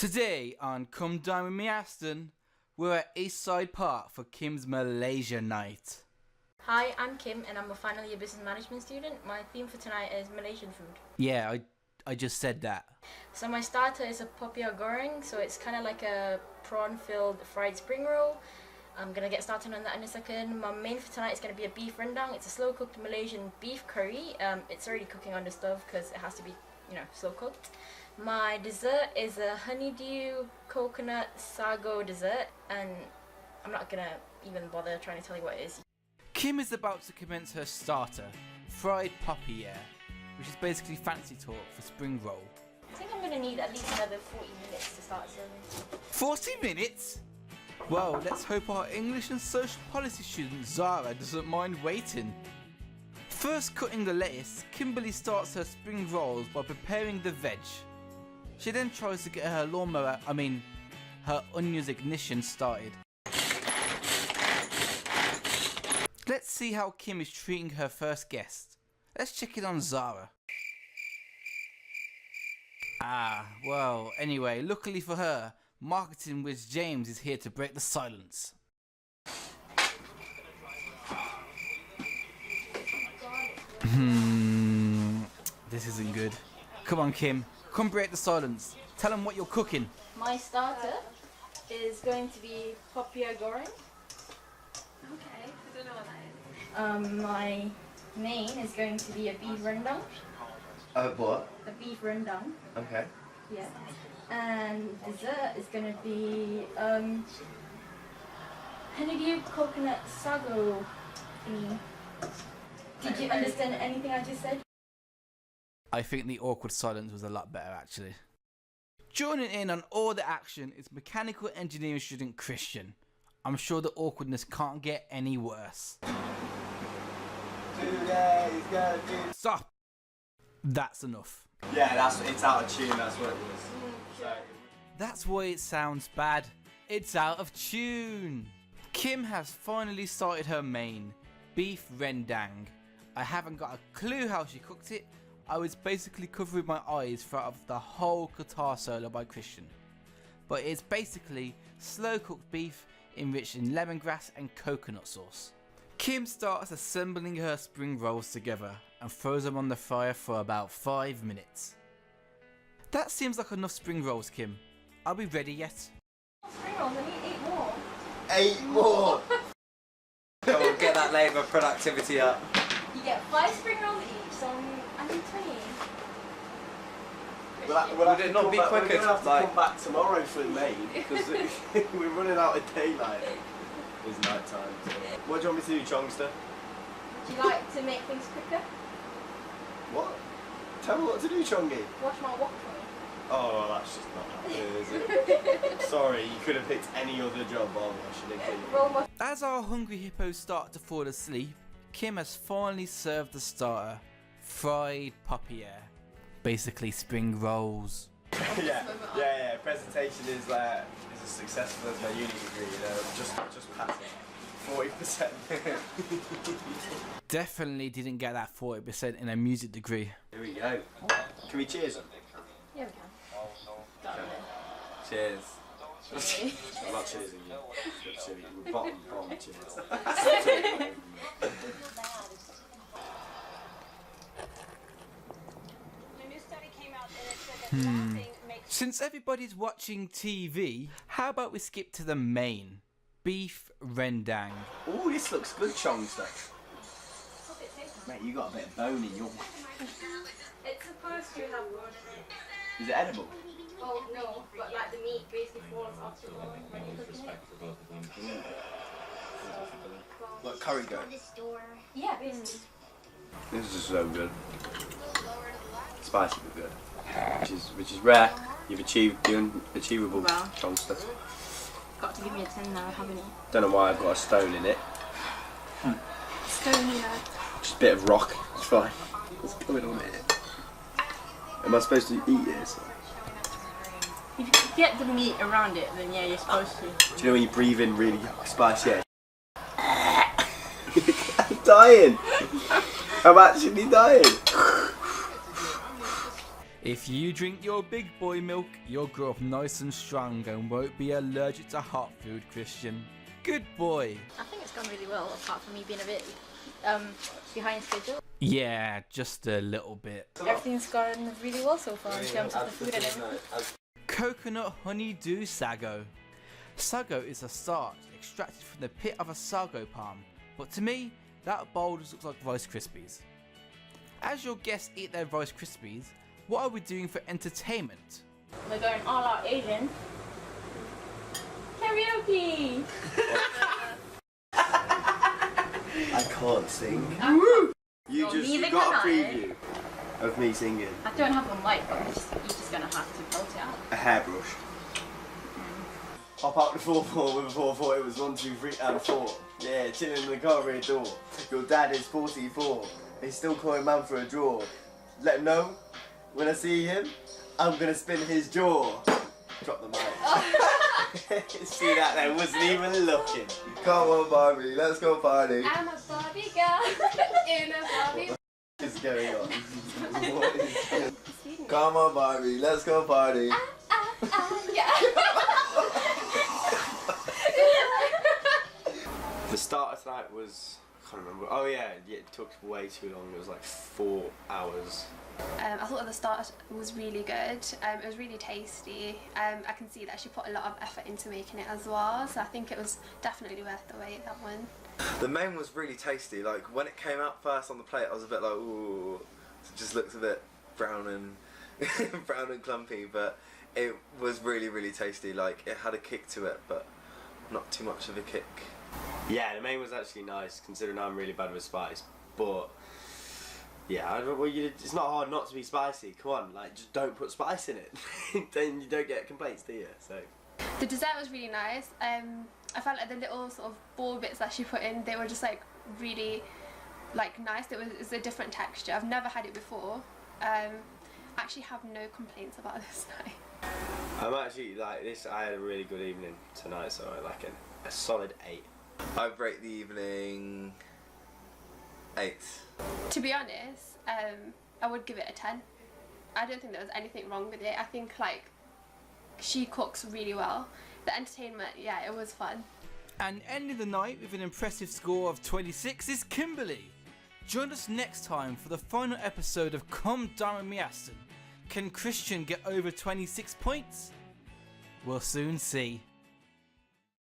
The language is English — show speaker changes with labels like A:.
A: Today on Come Dine with me, Aston, we're at Eastside Park for Kim's Malaysia night.
B: Hi, I'm Kim and I'm a final year business management student. My theme for tonight is Malaysian food.
A: Yeah, I just said that.
B: So my starter is a popiah goreng, so it's kind of like a prawn-filled fried spring roll. I'm going to get started on that in a second. My main for tonight is going to be a beef rendang. It's a slow-cooked Malaysian beef curry. It's already cooking on the stove because it has to be, slow-cooked. My dessert is a honeydew coconut sago dessert, and I'm not going to even bother trying to tell you what it is.
A: Kim is about to commence her starter, fried popiah, which is basically fancy talk for spring roll.
B: I think I'm going to need at least another 40 minutes to start serving.
A: 40 minutes? Well, let's hope our English and social policy student Zara doesn't mind waiting. First cutting the lettuce, Kimberly starts her spring rolls by preparing the veg. She then tries to get her her onion's ignition started. Let's see how Kim is treating her first guest. Let's check it on Zara. Well, anyway, luckily for her, Marketing Whiz James is here to break the silence. This isn't good. Come on, Kim. Come break the silence. Tell them what you're cooking.
B: My starter is going to be popiah goreng.
C: Okay, I don't know what that is.
B: My main is going to be a beef rendang.
D: What?
B: A beef rendang.
D: Okay.
B: Yeah. And dessert is going to be honeydew coconut sago thingy. Did you understand anything I just said?
A: I think the awkward silence was a lot better, actually. Joining in on all the action is mechanical engineering student Christian. I'm sure the awkwardness can't get any worse. Stop! That's enough.
D: Yeah, it's out of tune, that's what it was.
A: That's why it sounds bad. It's out of tune. Kim has finally started her main, beef rendang. I haven't got a clue how she cooked it. I was basically covering my eyes throughout the whole guitar solo by Christian. But it's basically slow cooked beef enriched in lemongrass and coconut sauce. Kim starts assembling her spring rolls together and throws them on the fire for about 5 minutes. That seems like enough spring rolls, Kim. Are we ready yet?
B: Spring rolls, I need 8 more.
D: 8 more! Come on, get that labour productivity up.
B: You get 5 spring rolls each, so I need 20.
D: Would it not be quicker? We're going to have to come back tomorrow for the main, because we're running out of daylight. It's night time. So. What do you want me to do, Chongster?
B: Do you like to make things quicker?
D: What? Tell me what to do, Chongi.
B: Watch my wok for me.
D: Oh, that's just not happening, is it? Sorry, you could have picked any other job. Oh, I should have picked.
A: As our hungry hippos start to fall asleep, Kim has finally served the starter, fried popiah. Basically spring rolls.
D: yeah. Presentation is as successful as my uni degree. Just passing. 40%.
A: Definitely didn't get that 40% in a music degree.
D: Here we go. Can we cheers?
B: Yeah, we can.
D: Cheers. I'm not cheersing you. We're bottom cheers.
A: Since everybody's watching TV, how about we skip to the main? Beef rendang.
D: Oh, this looks good, Chongster. Mate, you got a bit of bone in your...
B: It's supposed to have bone in it.
D: Is it edible?
B: Oh no, but like the meat basically falls off when you're cooking it.
D: Like curry goat?
B: Yeah, basically.
D: This is so good. Spicy but good. Which is rare. You've achieved the unachievable,
B: Wow.
D: Chongster.
B: Got to give me a 10 now, haven't you?
D: Don't know why I've got a stone in it.
B: Stone in there.
D: Just a bit of rock. It's fine. What's going on here? Am I supposed to eat this?
B: If you get the meat around it, then yeah, you're supposed to.
D: Do you know when you breathe in really spicy air? I'm dying! I'm actually dying!
A: If you drink your big boy milk, you'll grow up nice and strong and won't be allergic to hot food, Christian. Good boy.
B: I think it's gone really well, apart from me being a bit behind schedule.
A: Yeah, just a little bit.
B: Everything's gone really well so far in terms of the food and everything.
A: Coconut honeydew sago. Sago is a starch extracted from the pit of a sago palm, but to me, that bowl just looks like Rice Krispies. As your guests eat their Rice Krispies, what are we doing for entertainment?
B: We're going all out Asian. Karaoke!
D: I can't sing. You got a preview of me singing.
B: I don't have a mic, but you're just gonna have to belt it out.
D: A hairbrush. Hop out the 4-4 with a 4-4, it was 1, 2, 3 and 4. Yeah, chilling in the car rear door. Your dad is 44. He's still calling man for a draw. Let him know, when I see him, I'm gonna spin his jaw. Drop the mic. See that there, wasn't even looking. Come on Barbie, let's go party.
C: I'm a Barbie girl in a Barbie.
D: What is going on? What is Come on Barbie, let's go party.
C: Yeah.
D: The start of tonight was, I can't remember. Oh yeah, it took way too long. It was like 4 hours.
C: I thought the start was really good. It was really tasty. I can see that she put a lot of effort into making it as well, so I think it was definitely worth the wait, that one.
E: The main was really tasty. Like when it came out first on the plate, I was a bit like, ooh, it just looks a bit brown and brown and clumpy, but it was really, really tasty. Like it had a kick to it, but not too much of a kick.
D: Yeah, the main was actually nice, considering I'm really bad with spice. But yeah, it's not hard not to be spicy. Come on, like just don't put spice in it. Then you don't get complaints, do you? So
C: The dessert was really nice. I felt like the little sort of ball bits that she put in, they were just like really like nice. It was a different texture. I've never had it before. Actually have no complaints about this night.
D: I'm actually like this. I had a really good evening tonight, so I like a solid 8.
E: I'd rate the evening 8.
C: To be honest, I would give it a 10. I don't think there was anything wrong with it. I think like she cooks really well. The entertainment, yeah, it was fun.
A: And ending the night with an impressive score of 26 is Kimberly. Join us next time for the final episode of Come Dine with Me, Aston. Can Christian get over 26 points? We'll soon see.